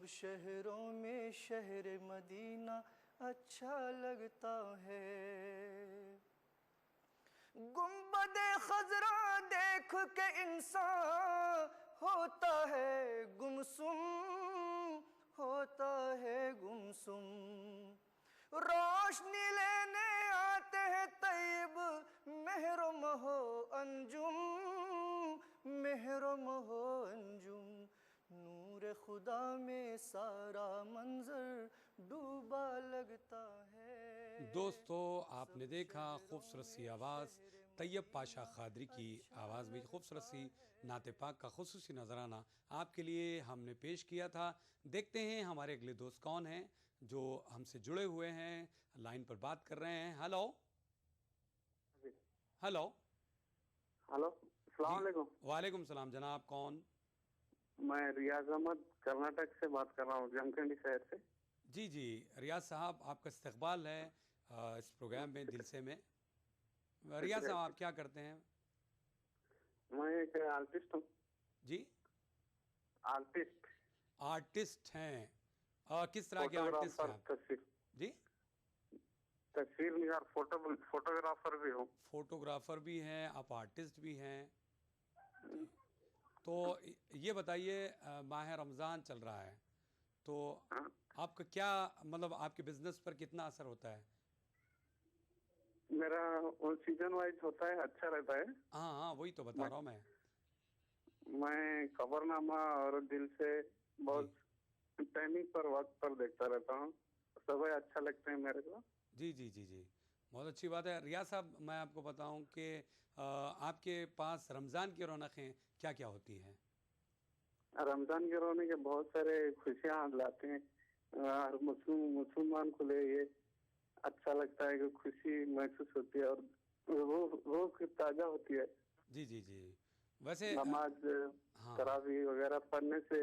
शहरों में शहर मदीना अच्छा लगता है। गुंबदे खजरा देख के इंसान होता है गुमसुम, होता है गुमसुम। रोशनी लेने आते हैं तैयब मेहरो महो अंजुम, मेहरो महो अंजुम। नूर खुदा में सारा मंजर डूबा लगता है। दोस्तों, आपने देखा खूबसूरत सी आवाज़ तैयब पाशा खादरी की आवाज़ में खूबसूरत सी नाते पाक का खुसूसी नजराना आपके लिए हमने पेश किया था। देखते हैं हमारे अगले दोस्त कौन हैं जो हमसे जुड़े हुए हैं, लाइन पर बात कर रहे हैं। हेलो हेलो हेलो, अस्सलाम वालेकुम। वालेकुम सलाम। जनाब कौन? मैं रियाज अहमद कर्नाटक से बात कर रहा हूँ, जमखंडी शहर से। जी जी रियाज साहब, आपका इस्तकबाल है इस प्रोग्राम में दिल से में। रियाज साहब, आप क्या करते हैं? मैं एक आर्टिस्ट हूँ। जी, आर्टिस्ट, आर्टिस्ट हैं। किस तरह के आर्टिस्ट हैं आप? तस्वीर जी, तस्वीर निगार, फोटोग्राफर भी हूँ। फोटोग्राफर भी हैं, आप आर्टिस्ट भी हैं। तो ये बताइए, माह रमज़ान चल रहा है तो आपका क्या मतलब आपके बिजनेस पर कितना असर होता है? मेरा वो सीजन वाइज होता है, अच्छा रहता है। हाँ हाँ, वही तो बता रहा हूँ मैं। मैं खबरनामा और दिल से बहुत टाइमिंग पर, वक्त पर देखता रहता हूँ। सब अच्छा लगते हैं मेरे को। जी जी जी जी, बहुत अच्छी बात है। रियाज साहब, मैं आपको बताऊं कि आपके पास रमज़ान की रौनकें क्या क्या होती हैं? रमजान के रोने के बहुत सारे खुशियाँ लाते हैं। और मुसलमान को ले ये अच्छा लगता है कि खुशी महसूस होती है और रोह ताजा होती है। जी जी जी, वैसे नमाज, हाँ, तरावी वगैरह पढ़ने से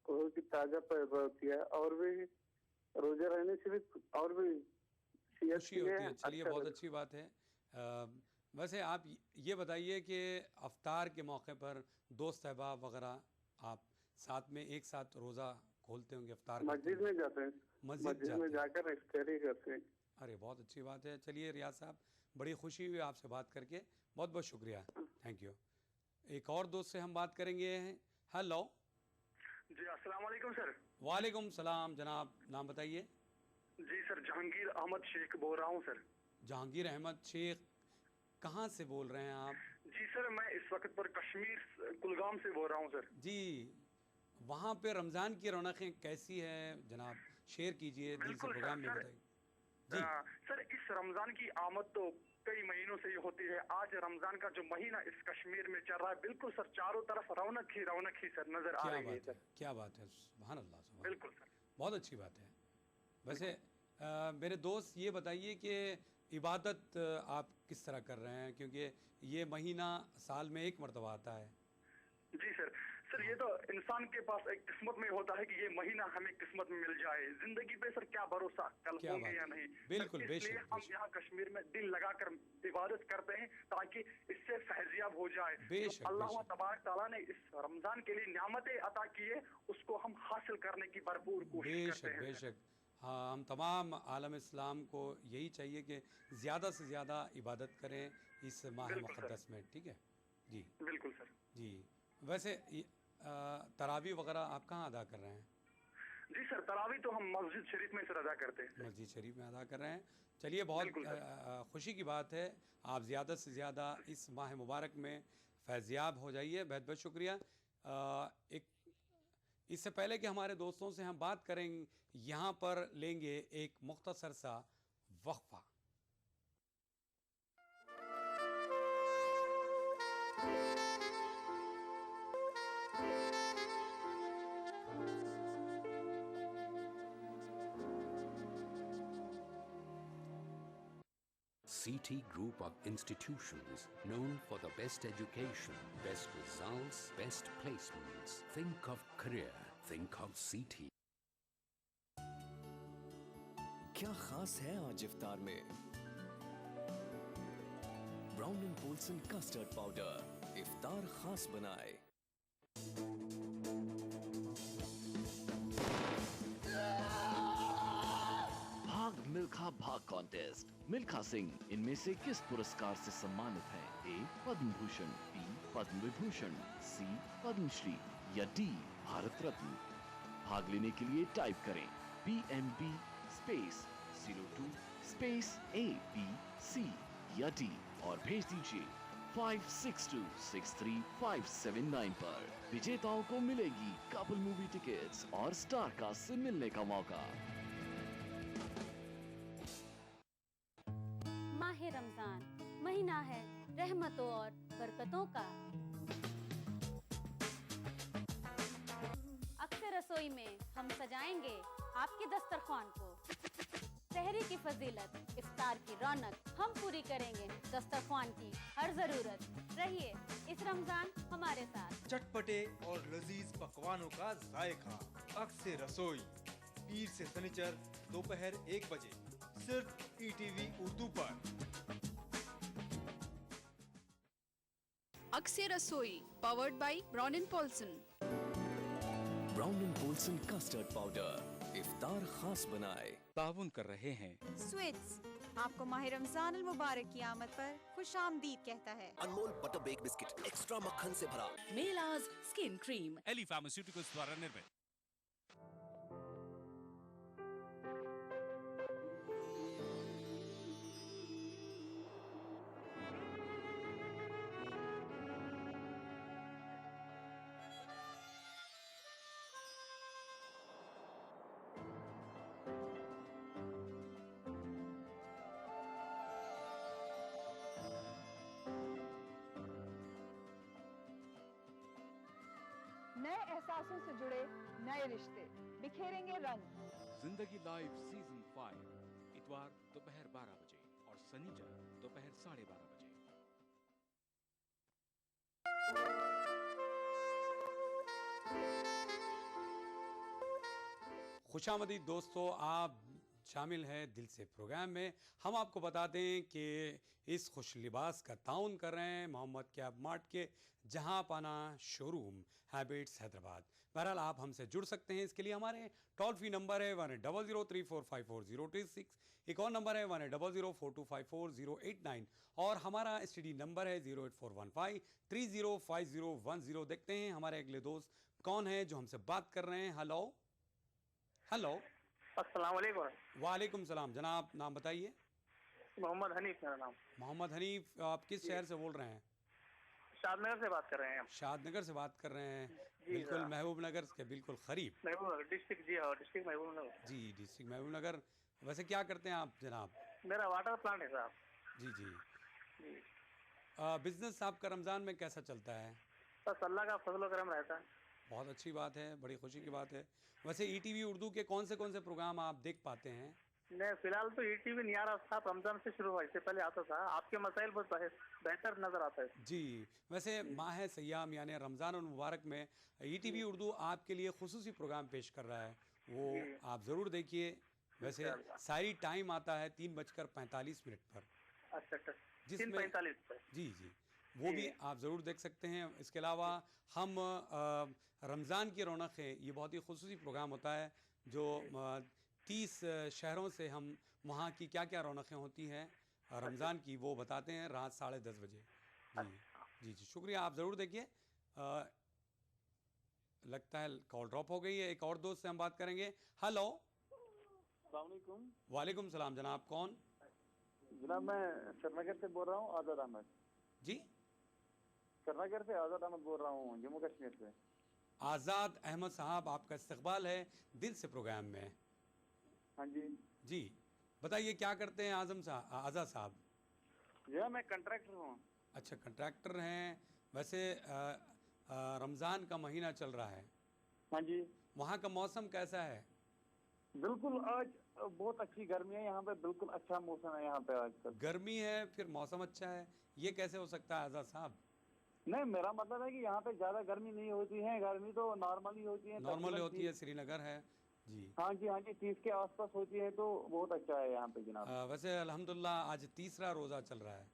रूह की ताजा पैदा होती है और भी रोजे रहने से भी और भी सेहत खुशी के लिए होती है। चलिए, अच्छा बहुत रहता अच्छी बात है। वैसे आप ये बताइए कि अफ्तार के मौके पर दोस्त अहबाब वगैरह आप साथ में एक साथ रोज़ा खोलते होंगे, अफ्तार है। करते मस्जिद होंगे? में जाते हैं, मस्जिद मस्जिद में जाते हैं? जाकर इफ्तारी करते हैं। अरे बहुत अच्छी बात है। चलिए रियाज साहब, बड़ी खुशी हुई आपसे बात करके, बहुत बहुत शुक्रिया, थैंक यू। एक और दोस्त से हम बात करेंगे। हेलो। जी, अस्सलाम वालेकुम सर। वालेकुम सलाम। जनाब नाम बताइए। जी सर, जहांगीर अहमद शेख बोल रहा हूँ सर। जहांगीर अहमद शेख, कहाँ से बोल रहे हैं आप? जी सर, मैं इस वक्त पर कश्मीर कुलगाम से बोल रहा हूँ सर। जी, वहाँ पे रमज़ान की रौनकें कैसी है जनाब? शेयर कीजिए, दिल से बिल्कुल सर। प्रोग्राम में सर, बताइए। जी सर, इस रमजान की आमद तो कई महीनों से ये होती है। आज रमजान का जो महीना इस कश्मीर में चल रहा है, बिल्कुल सर चारों तरफ रौनक ही सर नजर आ क्या रही है बात है, सर। क्या बात है, सुभान अल्लाह सुभान बिल्कुल अल्लाह, सर। बहुत अच्छी बात है। वैसे मेरे दोस्त ये बताइए कि इबादत आप किस तरह कर रहे हैं, क्योंकि ये महीना साल में एक मरतबा आता है। जी सर। सर, ये तो इंसान के पास एक किस्मत में होता है कि ये महीना हमें किस्मत में मिल जाए। जिंदगी पे सर क्या भरोसा कल क्या होंगे बात या है, नहीं। बिल्कुल, सर, इसलिए बेशक हम बेशक यहाँ कश्मीर में दिल लगाकर इबादत करते हैं ताकि इससे फैजियाब हो जाए। बेशक जो अल्लाह बेशक तबारक तआला ने इस रमजान के लिए नियामतें अता की है, उसको हम हासिल करने की भरपूर कोशिश करते बेशक हैं सर। बेशक। हाँ, हम तमाम आलम इस्लाम को यही चाहिए कि ज़्यादा से ज़्यादा इबादत करें इस माह बिल्कुल सर। मुक़द्दस में, ठीक है जी। बिल्कुल सर। जी, वैसे तरावी वगैरह आप कहाँ अदा कर रहे हैं? जी सर, तरावी तो हम मस्जिद शरीफ में सर अदा करते हैं सर। मस्जिद शरीफ में अदा कर रहे हैं। चलिए, बहुत बिल्कुल सर। खुशी की बात है। आप ज़्यादा से ज़्यादा इस माह मुबारक में फैज़याब हो जाइए। बहुत बहुत शुक्रिया। एक इससे पहले कि हमारे दोस्तों से हम बात करें, यहाँ पर लेंगे एक मुख्तसर सा वक्फा। CT Group of institutions known for the best education, best results, best placements. Think of career. Think of CT. क्या खास है आज इफ्तार में? Brown and Polson custard powder इफ्तार खास बनाए। डाक कॉन्टेस्ट। मिल्खा सिंह इनमें से किस पुरस्कार से सम्मानित है? ए पद्म भूषण, बी पद्म विभूषण, सी पद्मश्री या डी भारत रत्न। भाग लेने के लिए टाइप करें PMB स्पेस 02 स्पेस ABC या डी और भेज दीजिए 56263579 पर। विजेताओं को मिलेगी कपल मूवी टिकट्स और स्टार कास्ट से मिलने का मौका। माह रमजान महीना है रहमतों और बरकतों का। अक्सर रसोई में हम सजाएंगे आपके दस्तरखान को। सहरी की फजीलत, इफ्तार की रौनक हम पूरी करेंगे दस्तरखान की हर जरूरत। रहिए इस रमजान हमारे साथ। चटपटे और लजीज पकवानों का जायका, अक्सर रसोई, पीर से शनिचर दोपहर 1 बजे सिर्फ ETV उर्दू पर। अक्सर रसोई powered by Brown and Polson. Brown and Polson custard powder इफ्तार खास बनाए ताउन कर रहे हैं। स्वीट्स आपको माह रमजान अल मुबारक की आमद पर खुश आमदीद कहता है। Anmol butter bake biscuit extra मक्खन से भरा। मेलाज स्किन क्रीम एली फार्मास्यूटिकल्स द्वारा निर्मित। नए एहसासों से जुड़े नए रिश्ते बिखेरेंगे रंग। जिंदगी लाइव सीजन 5 इतवार दोपहर 12 बजे और शनिचर दोपहर 12:30 बजे। खुशामदीद दोस्तों, आप शामिल हैं दिल से प्रोग्राम में। हम आपको बता दें कि इस खुश लिबास का ताउन कर रहे हैं मोहम्मद कैब मार्ट के जहां पाना शोरूम हैबिट्स हैदराबाद। बहरहाल आप हमसे जुड़ सकते हैं। इसके लिए हमारे टोल फ्री नंबर है 180034544026। एक और नंबर है 180042544089 और हमारा STD नंबर है 08415305010। देखते हैं हमारे अगले दोस्त कौन है जो हमसे बात कर रहे हैं। हेलो हेलो, अस्सलाम वालेकुम। वालेकुम सलाम। जनाब नाम बताइए। मोहम्मद हनीफ मेरा नाम। मोहम्मद हनीफ, आप किस शहर से बोल रहे हैं? शादनगर से बात कर रहे हैं। शादनगर से बात कर रहे हैं। बिल्कुल महबूब नगर के बिल्कुल करीब। महबूब नगर डिस्ट्रिक्ट। जी हाँ, डिस्ट्रिक्ट महबूब नगर। जी, डिस्ट्रिक्ट महबूब नगर। वैसे क्या करते हैं आप जनाब? मेरा वाटर प्लांट है साहब। जी जी। बिजनेस आपका रमज़ान में कैसा चलता है? बस अल्लाह का फजल करम रहता है। बहुत अच्छी बात है, बड़ी खुशी की बात है। वैसे ETV उर्दू के कौन से प्रोग्राम आप देख पाते हैं? नहीं, फिलहाल तो ETV नहीं आ रहा था, रमजान से शुरू हुआ, इससे पहले आता था। आपके मसाइल बहुत बेहतर नजर आता है। जी, वैसे माह सयाम यानी रमज़ान और मुबारक में ETV उर्दू आपके लिए खुसूसी प्रोग्राम पेश कर रहा है, वो आप ज़रूर देखिए। वैसे सारी टाइम आता है 3:45 पर। अच्छा, जिसमें 3:45 पर। जी जी, वो भी आप ज़रूर देख सकते हैं। इसके अलावा हम रमज़ान की रौनक है, ये बहुत ही खुसूसी प्रोग्राम होता है जो 30 शहरों से हम वहाँ की क्या क्या रौनकें होती हैं रमज़ान की वो बताते हैं रात 10:30 बजे। जी जी जी, शुक्रिया, आप ज़रूर देखिए। लगता है कॉल ड्रॉप हो गई है। एक और दोस्त से हम बात करेंगे। हेलो, अस्सलामुअलैकुम। वालेकुम सलाम। जनाब कौन? जनाब मैं श्रीनगर से बोल रहा हूँ, आज़ाद अहमद। जी, श्रीनगर से आज़ाद अहमद बोल रहा हूँ, जम्मू कश्मीर से। आज़ाद अहमद साहब, आपका इस्तकबाल है दिल से प्रोग्राम में। हाँ जी जी, बताइए क्या करते हैं आज़ाद साहब? जी मैं कंट्रैक्टर हूँ। अच्छा, कंट्रैक्टर हैं। वैसे रमज़ान का महीना चल रहा है। हाँ जी। वहाँ का मौसम कैसा है? बिल्कुल आज बहुत अच्छी गर्मी है यहाँ पे, बिल्कुल अच्छा मौसम है यहाँ पे आजकल। गर्मी है फिर मौसम अच्छा है, ये कैसे हो सकता है आज़ाद साहब? नहीं, मेरा मतलब है कि यहाँ पे ज्यादा गर्मी नहीं होती है। गर्मी तो नॉर्मली होती है। नॉर्मल होती है, श्रीनगर है। जी हाँ जी, हाँ जी, 30 के आसपास होती है, तो बहुत अच्छा है यहाँ पे जनाब। वैसे अल्हम्दुलिल्लाह आज तीसरा रोज़ा चल रहा है।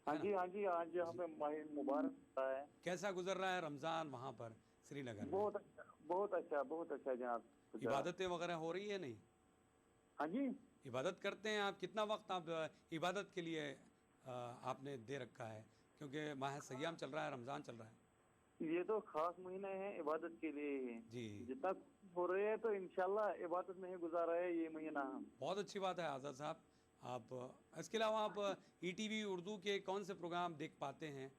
हाँ जी, हाँ जी, आज यहाँ पे माह मुबारक है। कैसा गुजर रहा है रमज़ान वहाँ पर श्रीनगर में? बहुत अच्छा, बहुत अच्छा, बहुत अच्छा जनाब। इबादतें वगैरह हो रही है नहीं? हाँ जी। इबादत करते हैं आप? कितना वक्त आप इबादत के लिए आपने दे रखा है, क्योंकि माह सयाम चल रहा है, रमज़ान चल रहा है? ये तो खास महीना है इबादत के लिए जी। जितना हो रहे हैं तो इंशाल्लाह इबादत में ही गुजारा है ये महीना। बहुत अच्छी बात है आज़ाद साहब। आप इसके अलावा आप ETV उर्दू के कौन से प्रोग्राम देख पाते हैं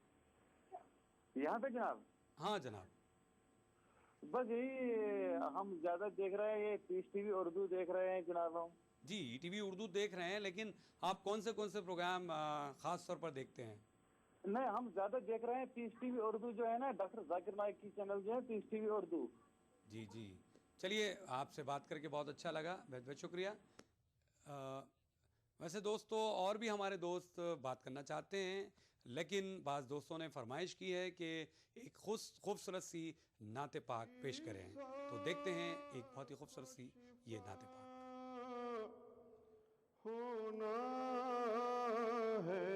यहाँ पे जनाब? हाँ जनाब। बस यही हम ज्यादा देख रहे हैं, ये पीस टीवी उर्दू देख रहे हैं जनाब हम। जी ETV उर्दू देख रहे हैं, लेकिन आप कौन से प्रोग्राम खास तौर पर देखते हैं? नहीं, हम ज्यादा देख रहे हैं पीस टीवी उर्दू जो है ना, डॉक्टर जाकिर नाइक की चैनल जो है पीस टीवी उर्दू। जी जी, चलिए आपसे बात करके बहुत अच्छा लगा, बहुत बहुत शुक्रिया। वैसे दोस्तों और भी हमारे दोस्त बात करना चाहते हैं, लेकिन बाज़ दोस्तों ने फरमाइश की है कि एक खूबसूरत सी नाते पाक पेश करें, तो देखते हैं एक बहुत ही खूबसूरत सी ये नाते पाक। होना है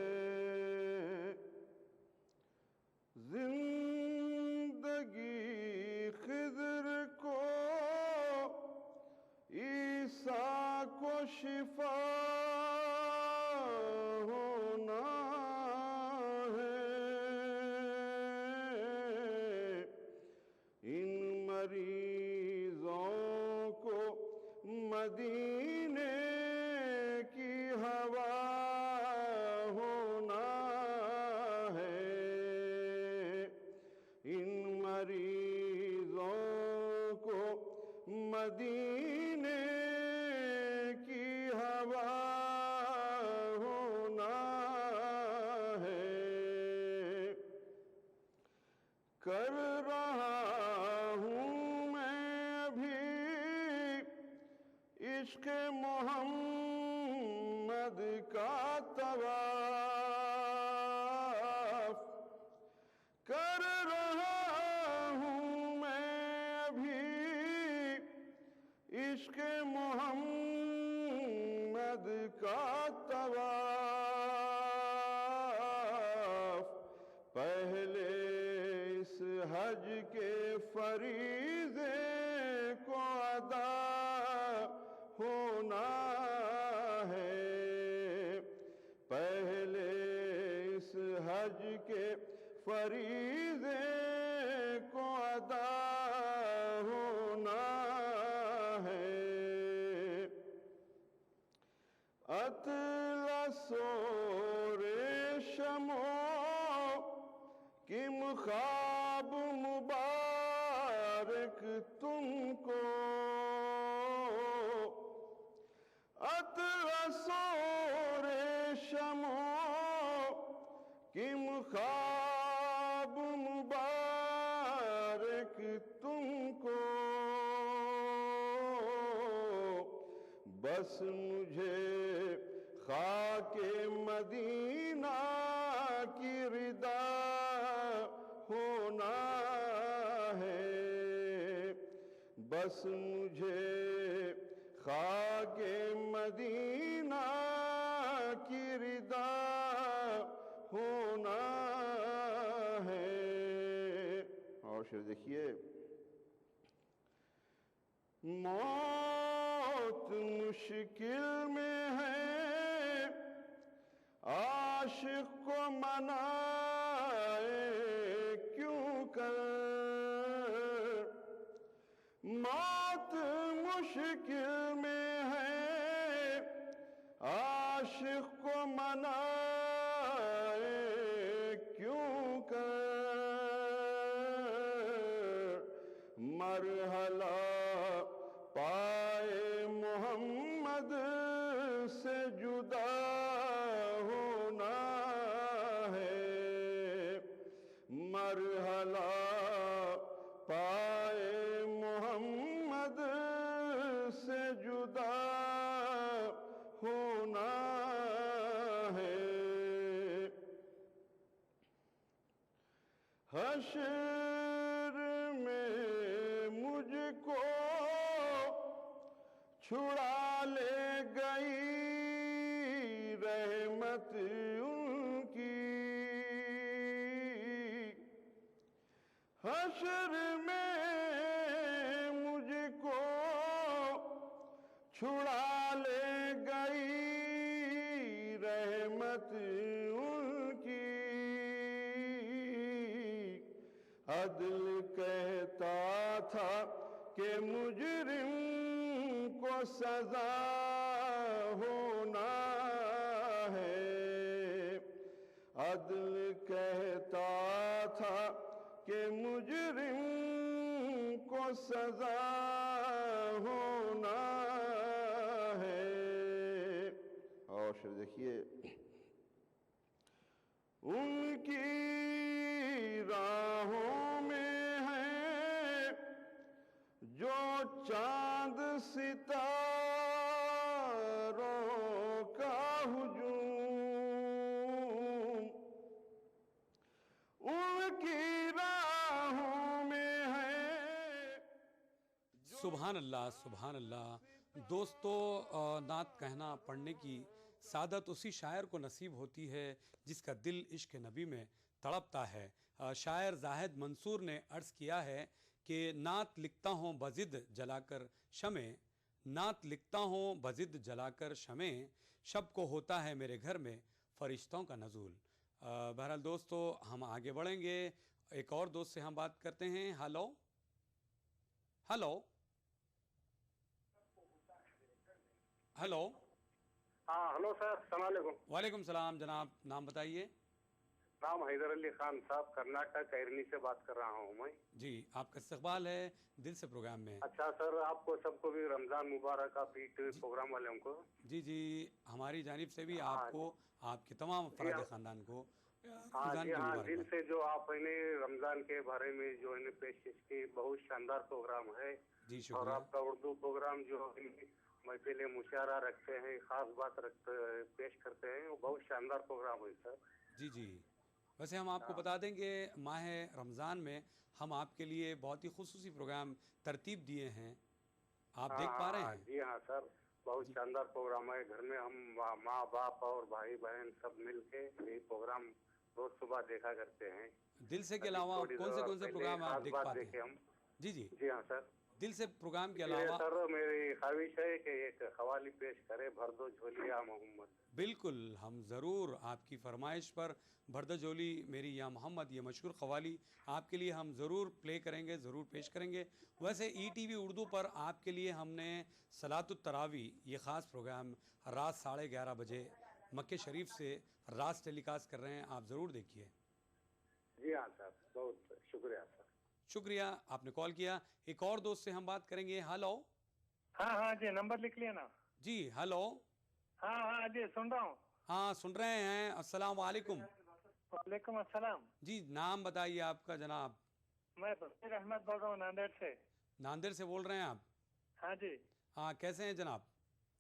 जिंदगी खिज़र को, ईसा को शिफा होना है, इन मरीजों को मदीने की हवा होना है, इन मरीजों को मदीने की हवा होना है। कर रहा हूँ मैं अभी इश्क मोहम्मद का तवाफ, कर रहा हूँ मैं अभी इश्क मोहम्मद का तवाफ, पहले इस हज के फरीज़े को अदा होना है, पहले इस हज के फरीज़े को अदा होना है। अतलसो रेशमो किम ख्वाब मुबारक तुमको, अतलसो रेशमो किम ख्वाब मुबारक तुमको, बस मुझे खाके मदीना की रिदा होना है, बस मुझे खाके मदीना की रिदा होना है। और शेर देखिए, मौत मुश्किल में है आशिक को मनाए क्यों कर, मौत मुश्किल में है आशिक को मनाए क्यों कर, मरहला पाए मोहम्मद से जुदा होना है, मरहला पाए मोहम्मद से जुदा होना है। हश्र में मुझको छुड़ा ले गई रहमत उनकी, हश्र में मुझको छुड़ा ले गई रहमत उनकी, अदल कहता था कि मुजरिम को सजा होना है, अदल कहता था कि मुजरिम को सजा होना है। और फिर देखिए, उनकी राहों में है जो चांद सितारों का हुजूम, उनकी राहों में है। सुभान अल्लाह, सुभान अल्लाह। दोस्तों, नात कहना पढ़ने की सादत उसी शायर को नसीब होती है जिसका दिल इश्क नबी में तड़पता है। शायर जाहिद मंसूर ने अर्ज़ किया है कि नात लिखता हूँ बज़िद जलाकर शमे, नात लिखता हूँ बज़िद जलाकर शमे, शब को होता है मेरे घर में फ़रिश्तों का नज़ूल। बहरहाल दोस्तों, हम आगे बढ़ेंगे। एक और दोस्त से हम बात करते हैं। Hello hello hello. हाँ हेलो सर, अस्सलाम वालेकुम। वालेकुम सलाम जनाब, नाम बताइए। नाम हैदर अली खान साहब, कर्नाटक कैरनी से बात कर रहा हूँ मैं। जी, आपका इस्तकबाल है दिल से प्रोग्राम में। अच्छा सर, आपको सबको भी रमजान मुबारक, आप प्रोग्राम वाले को। जी जी, हमारी जानिब से भी आपको, आपके तमाम अफराद खानदान को हाँ जी हाँ, दिल से जो आपने रमजान के बारे में जो है पेश की, बहुत शानदार प्रोग्राम है। जी और शुक्रिया। आपका उर्दू प्रोग्राम जो महफिल मुशायरा रखते हैं, खास बात पेश करते हैं, वो बहुत शानदार प्रोग्राम है सर। जी जी, वैसे हम आपको बता दें कि माह रमज़ान में हम आपके लिए बहुत ही खुसूसी प्रोग्राम तरतीब दिए हैं, आप देख पा रहे हैं? जी हाँ सर, बहुत शानदार प्रोग्राम है। घर में हम माँ बाप और भाई बहन सब मिल के ये प्रोग्राम रोज सुबह देखा करते हैं। दिल से के अलावा कौन से प्रोग्राम आप देख पाते हैं? हम जी जी जी हाँ सर, दिल से प्रोग्राम के इसलिए अलावा सर मेरी ख्वाहिश है कि एक कवाली पेश करे, भर दो झोलिया मोहम्मद। बिल्कुल, हम ज़रूर आपकी फरमाइश पर भरद जोली मेरी या मोहम्मद, ये मशहूर कवाली आपके लिए हम ज़रूर प्ले करेंगे, ज़रूर पेश करेंगे। वैसे ETV उर्दू पर आपके लिए हमने सलातुत तरावी, ये ख़ास प्रोग्राम रात 11:30 बजे मक्के शरीफ से रात टेलीकास्ट कर रहे हैं, आप ज़रूर देखिए। जी हाँ सर, बहुत शुक्रिया सर। शुक्रिया, आपने कॉल किया। एक और दोस्त से हम बात करेंगे। हेलो। हाँ हाँ जी, नंबर लिख लिया ना। जी हेलो। हाँ हाँ जी, सुन रहा हूँ। हाँ सुन रहे हैं। अस्सलाम वालेकुम। वालेकुम अस्सलाम। जी, नाम बताइए आपका जनाब। मैं बशीर अहमद बोल रहा हूँ, नांदेड़ से। नांदेड़ से बोल रहे हैं आप? हाँ जी। हाँ, कैसे हैं जनाब?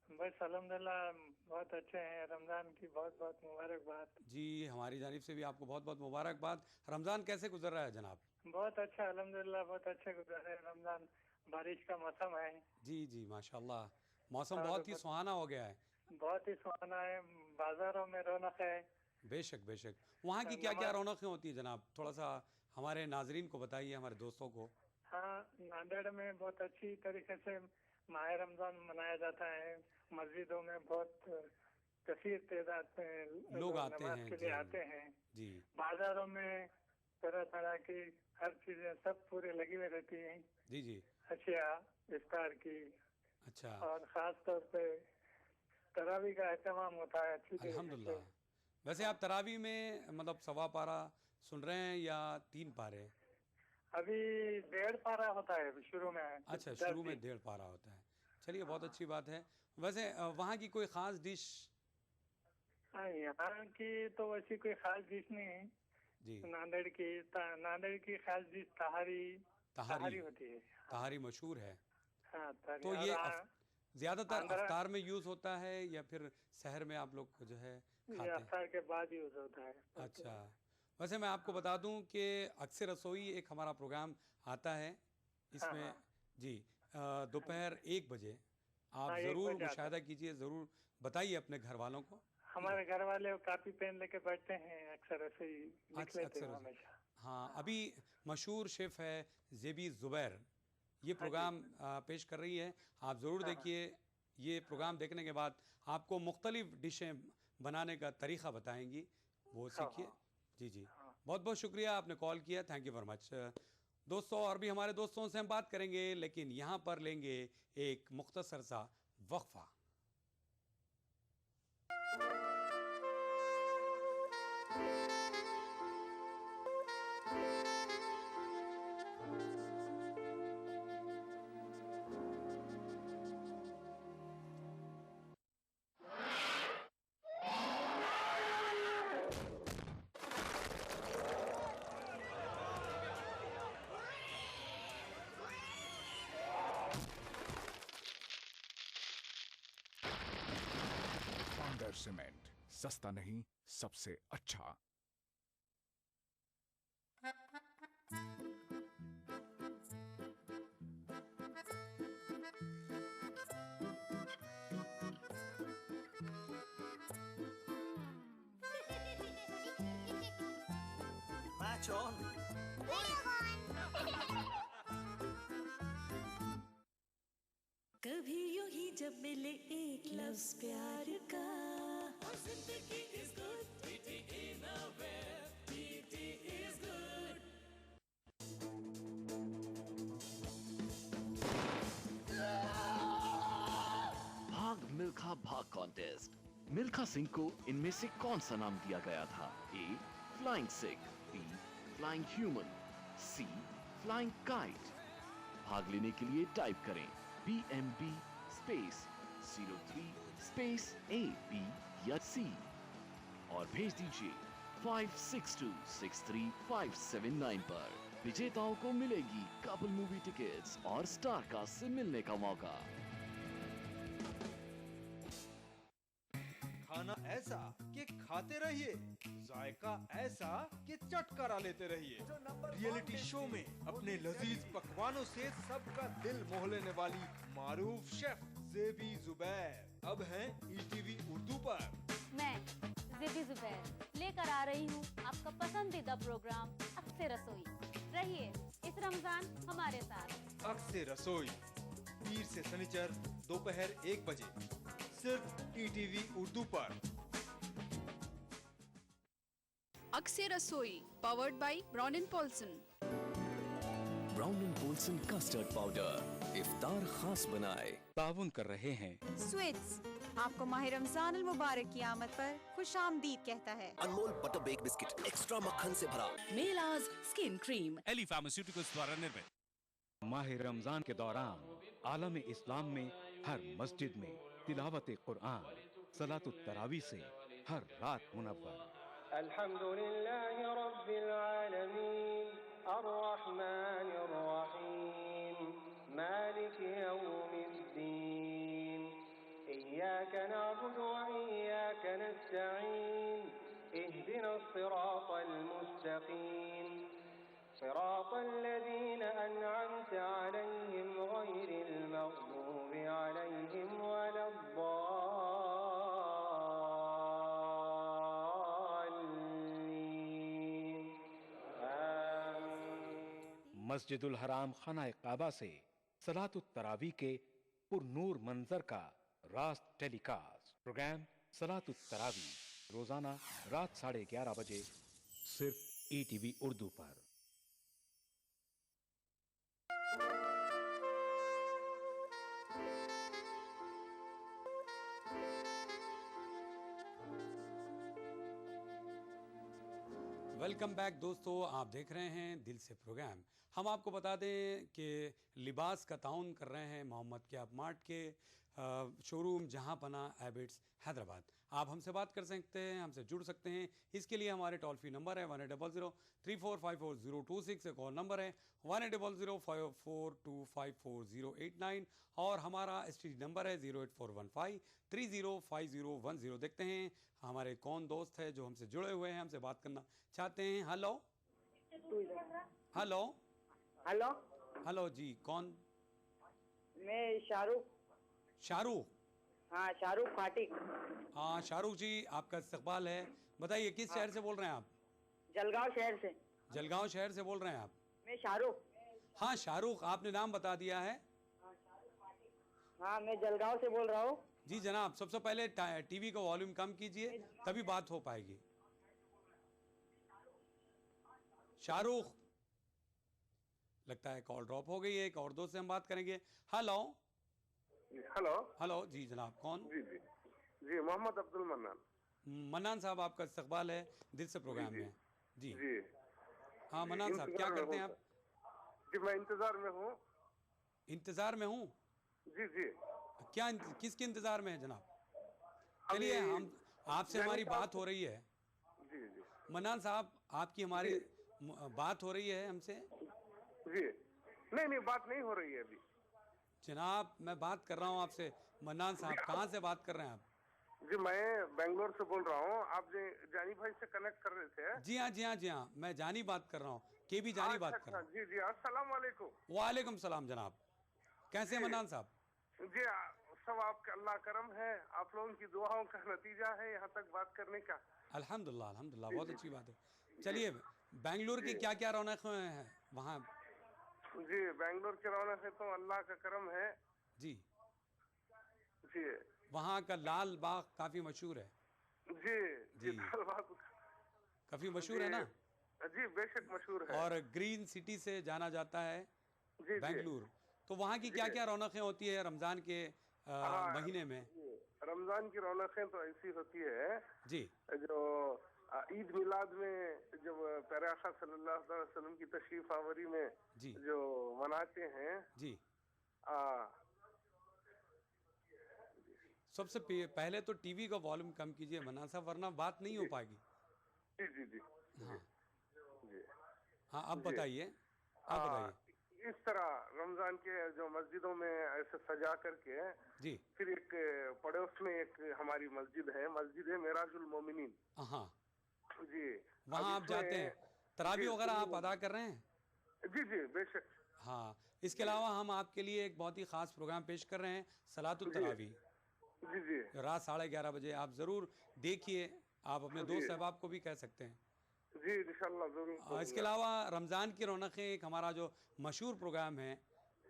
बस अल्हम्दुलिल्लाह बहुत अच्छे हैं। रमज़ान की बहुत बहुत मुबारकबाद। जी, हमारी जानिब से भी आपको बहुत बहुत मुबारकबाद। रमज़ान कैसे गुजर रहा है जनाब? बहुत अच्छा, अल्हम्दुलिल्लाह बहुत अच्छे गुजर रहे रमज़ान। बारिश का मौसम है। जी जी, माशाल्लाह, मौसम बहुत ही सुहाना हो गया है। बहुत ही सुहाना है, बाजारों में रौनक है। बेशक बेशक। वहाँ की क्या क्या रौनकें होती है जनाब? थोड़ा सा हमारे नाजरीन को बताइए, हमारे दोस्तों को। हाँ, नांदेड़ में बहुत अच्छी तरीके से माह रमज़ान मनाया जाता है। मस्जिदों में बहुत कसीर तादाद में लोग आते नमाज हैं के लिए आते हैं। जी। बाजारों में तरह तरह की हर चीजें सब पूरे लगी हुई रहती हैं। जी जी। अशिया इफ्तार की। अच्छा। और खास तौर पे तरावी का एहतमाम होता है अच्छी तरीके से। अल्हम्दुलिल्लाह। वैसे आप तरावी में मतलब 1.25 पारा सुन रहे हैं या 3 पारे? अभी 1.5 पारा होता है शुरू में। अच्छा, शुरू में 1.5 पारा होता है। चलिए, बहुत अच्छी बात है। वैसे वहाँ की कोई ख़ास डिश? यहाँ की तो वैसी कोई खास डिश नहीं है जी। नांदेड़ की खास डिश तहारी होती है। तहारी मशहूर है। हाँ, तो ये ज़्यादातर अफ्तार में यूज़ होता है या फिर शहर में आप लोग जो है खाते हैं? अफ्तार के बाद यूज़ होता है। अच्छा, वैसे मैं आपको बता दूं कि अक्सर रसोई एक हमारा प्रोग्राम आता है, इसमें जी दोपहर 1 बजे आप ज़रूर मुशाहिदा कीजिए, ज़रूर बताइए अपने घर वालों को। हमारे घर वाले कापी पेन लेके बैठते हैं, अक्सर ऐसे ही लिख लेते हैं हमेशा। हाँ, अभी मशहूर शेफ़ है ज़ेबी ज़ुबैर, ये प्रोग्राम पेश कर रही है, आप ज़रूर देखिए। ये प्रोग्राम देखने के बाद आपको मुख्तलिफ डिशें बनाने का तरीक़ा बताएंगी, वो सीखिए। जी जी, बहुत बहुत शुक्रिया, आपने कॉल किया, थैंक यू वेरी मच। दोस्तों, और भी हमारे दोस्तों से हम बात करेंगे, लेकिन यहाँ पर लेंगे एक मुख्तसर सा वक्फा। सीमेंट, सस्ता नहीं, सबसे अच्छा। Match on. कभी यूं ही जब मिले एक लफ्ज प्यार का, जिंदगी is good, beauty in a way, beauty is good. भाग मिल्खा भाग कॉन्टेस्ट। मिल्खा सिंह को इनमें से कौन सा नाम दिया गया था? A flying Sikh, B flying human, C flying kite. भाग लेने के लिए टाइप करें BMB स्पेस 03 स्पेस AB या C और भेज दीजिए 56263579 पर। विजेताओं को मिलेगी कपल मूवी टिकट्स और स्टार कास्ट से मिलने का मौका। खाना ऐसा कि खाते रहिए, जायका ऐसा कि चटकारा लेते रहिए। रियलिटी शो में अपने लजीज पकवानों से सबका दिल मोह लेने वाली मारूफ शेफ ज़ेबी ज़ुबैर अब हैं ETV उर्दू पर। मैं ज़ेबी ज़ुबैर लेकर आ रही हूँ आपका पसंदीदा प्रोग्राम अक्से रसोई। रहिए इस रमजान हमारे साथ। अक्से रसोई पीर से शनिचर दोपहर 1 बजे सिर्फ ETV उर्दू पर। अक्से रसोई powered by Brown Polson. Brown and Polson custard powder इफ्तार खास बनाए ताउन कर रहे हैं। स्वीट्स आपको माह रमजान अल मुबारक की आमद पर खुशामदीद कहता है। Anmol butter bake biscuit extra मक्खन से भरा। मेलाज स्किन क्रीम एली फार्मास्यूटिकल्स द्वारा निर्मित। माह रमजान के दौरान आलम इस्लाम में हर मस्जिद में तिलावत कुरान, सलातुत तरावी से हर रात मुनव्वर। अल्हम्दुलिल्लाहि रब्बिल आलमीन अर्रहमानिर रहीम मालिकि यौमिद्दीन इय्याका नअबुदु व इय्याका नस्तईन इहदिनस सिरातल मुस्तकीम सिरातल लज़ीना अनअमता अलैहिम गैरिल मग़दूबि अलैहिम वलद्दाल्लीन। मस्जिदुल हराम खाना काबा से सलातुत तरावी के पुरनूर मंजर का रास्त टेलीकास्ट। प्रोग्राम सलातुत तरावी रोजाना रात 11:30 बजे सिर्फ ETV उर्दू पर। वेलकम बैक दोस्तों, आप देख रहे हैं दिल से प्रोग्राम। हम आपको बता दें कि लिबास का ताउन कर रहे हैं मोहम्मद क्याब मार्ट के शोरूम जहां पना हैबिट्स हैदराबाद। आप हमसे बात कर सकते हैं, हमसे जुड़ सकते हैं। इसके लिए हमारे टोल फ्री नंबर है 1800-3454-026, एक और नंबर है 1800-54254089 और हमारा STD नंबर है 08415305010। देखते हैं हमारे कौन दोस्त है जो हमसे जुड़े हुए हैं, हमसे बात करना चाहते हैं। हेलो हेलो हेलो हेलो जी, कौन? मैं शाहरुख। शाहरुख? हाँ, शाहरुख फाटिक। हाँ शाहरुख जी, आपका इस्तकबाल है। बताइए किस शहर से बोल रहे हैं आप? जलगांव शहर से। जलगांव शहर से बोल रहे हैं आप? मैं शाहरुख। हाँ शाहरुख, आपने नाम बता दिया है। हाँ, मैं जलगांव से बोल रहा हूँ। जी जनाब, सबसे पहले टीवी का वॉल्यूम कम कीजिए, तभी बात हो पाएगी। शाहरुख, लगता है कॉल ड्रॉप हो गई है। एक और दोस्त से हम बात करेंगे। हेलो हेलो हेलो, जी जनाब, कौन? जी जी जी, मोहम्मद अब्दुल मन्नान। मन्नान साहब, आपका इस्तकबाल है दिल से प्रोग्राम में। जी जी हाँ मन्नान साहब, क्या करते हैं आप? जी मैं इंतजार में हूँ। इंतजार में हूँ? जी जी। क्या किसके इंतजार में है जनाब? चलिए, हम आपसे हमारी बात हो रही है। जी जी। मन्नान साहब, आपकी हमारी बात हो रही है हमसे? जी नहीं, बात नहीं हो रही है अभी। जनाब, मैं बात कर रहा हूँ आपसे। मन्नान साहब, कहाँ से बात कर रहे हैं आप? जी मैं बेंगलोर से बोल रहा हूँ। आप जानी भाई से कनेक्ट कर रहे थे? जी हाँ जी हाँ जी हाँ, मैं जानी बात कर रहा हूँ, के भी जानी बात कर रहा हूँ। जी जी, अस्सलाम वालेकुम। वालेकुम सलाम जनाब, कैसे हैं मन्नान साहब? जी सब आपका अल्लाह करम है, आप लोगों की दुआओं का नतीजा है यहाँ तक बात करने का। अल्हम्दुलिल्लाह अल्हम्दुलिल्लाह, बहुत अच्छी बात है। चलिए, बेंगलुरु की क्या क्या रौनक है वहाँ? जी बेंगलोर की रौनक है तो अल्लाह का करम है। जी जी, वहाँ का लाल बाग काफी मशहूर है। जी जी, लाल बाग काफी मशहूर है ना? जी बेशक मशहूर है। और ग्रीन सिटी से जाना जाता है बेंगलुरु। तो वहाँ की क्या क्या रौनकें होती है रमजान के महीने में? रमजान की रौनकें तो ऐसी होती है जी, जो ईद मिलाद में जब प्यारे आका सल्लल्लाहु अलैहि वसल्लम की तशरीफ आवरी में जी जो मनाते हैं। जी, सबसे पहले तो टीवी का वॉल्यूम कम कीजिए मन्नान साहब, वरना बात नहीं हो पाएगी। जी जी जी हाँ जी हाँ, अब बताइए, आप बताइए। इस तरह रमजान के जो मस्जिदों में ऐसे सजा करके जी, फिर एक पड़ोस में एक हमारी मस्जिद है मेराजुल मोमिनीन। हाँ जी, वहाँ आप जाते हैं, तरावी वगैरह आप अदा कर रहे हैं? जी जी बेशक। हाँ, इसके अलावा हम आपके लिए एक बहुत ही खास प्रोग्राम पेश कर रहे हैं, सलातुत तरावी। जी जी, रात 11:30 बजे आप जरूर देखिए। आप अपने दोस्त अहबाब को भी कह सकते हैं। जी इंशाल्लाह जरूर। इसके अलावा रमज़ान की रौनकें, एक हमारा जो मशहूर प्रोग्राम है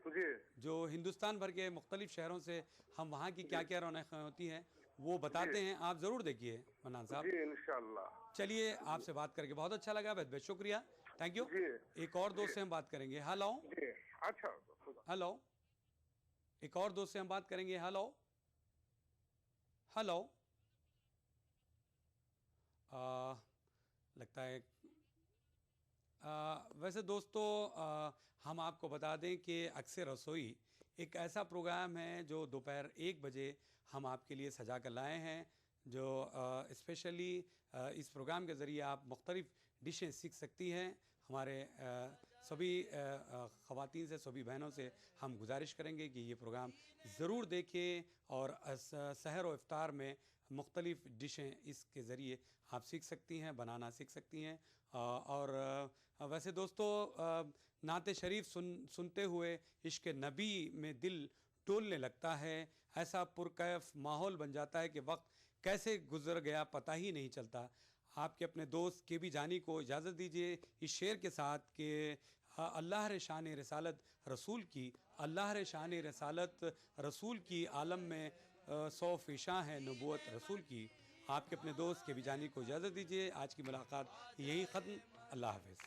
जी, जो हिंदुस्तान भर के मुख्तलिफ शहरों से हम वहाँ की क्या क्या रौनकें होती हैं वो बताते हैं, आप ज़रूर देखिए मन्नान साहब। जी इंशाल्लाह। चलिए, आपसे बात करके बहुत अच्छा लगा, बहुत बहुत शुक्रिया, थैंक यू। एक और दोस्त से हम बात करेंगे। हेलो अच्छा, हेलो, एक और दोस्त से हम बात करेंगे। हेलो हेलो, लगता है वैसे दोस्तों, हम आपको बता दें कि अक्सर रसोई एक ऐसा प्रोग्राम है जो दोपहर 1 बजे हम आपके लिए सजा कर लाए हैं, जो स्पेशली इस प्रोग्राम के ज़रिए आप मुख्तलिफ़ डिशें सीख सकती हैं। हमारे सभी ख़वातीन से, सभी बहनों से हम गुजारिश करेंगे कि ये प्रोग्राम ज़रूर देखें और सहर और इफ्तार में मुख्तलिफ़ डिशें इसके ज़रिए आप सीख सकती हैं, बनाना सीख सकती हैं। और वैसे दोस्तों, नाते शरीफ सुनते हुए इश्क़ नबी में दिल डोलने लगता है, ऐसा पुरकैफ माहौल बन जाता है कि वक्त कैसे गुजर गया पता ही नहीं चलता। आपके अपने दोस्त के भी जानी को इजाज़त दीजिए इस शेर के साथ कि अल्लाह रे शान रसालत रसूल की, अल्लाह रे शान रसालत रसूल की, आलम में 100 फ़िशा है नबूवत रसूल की। आपके अपने दोस्त के भी जानी को इजाज़त दीजिए। आज की मुलाकात यही ख़त्म। अल्लाह हाफ़िज़।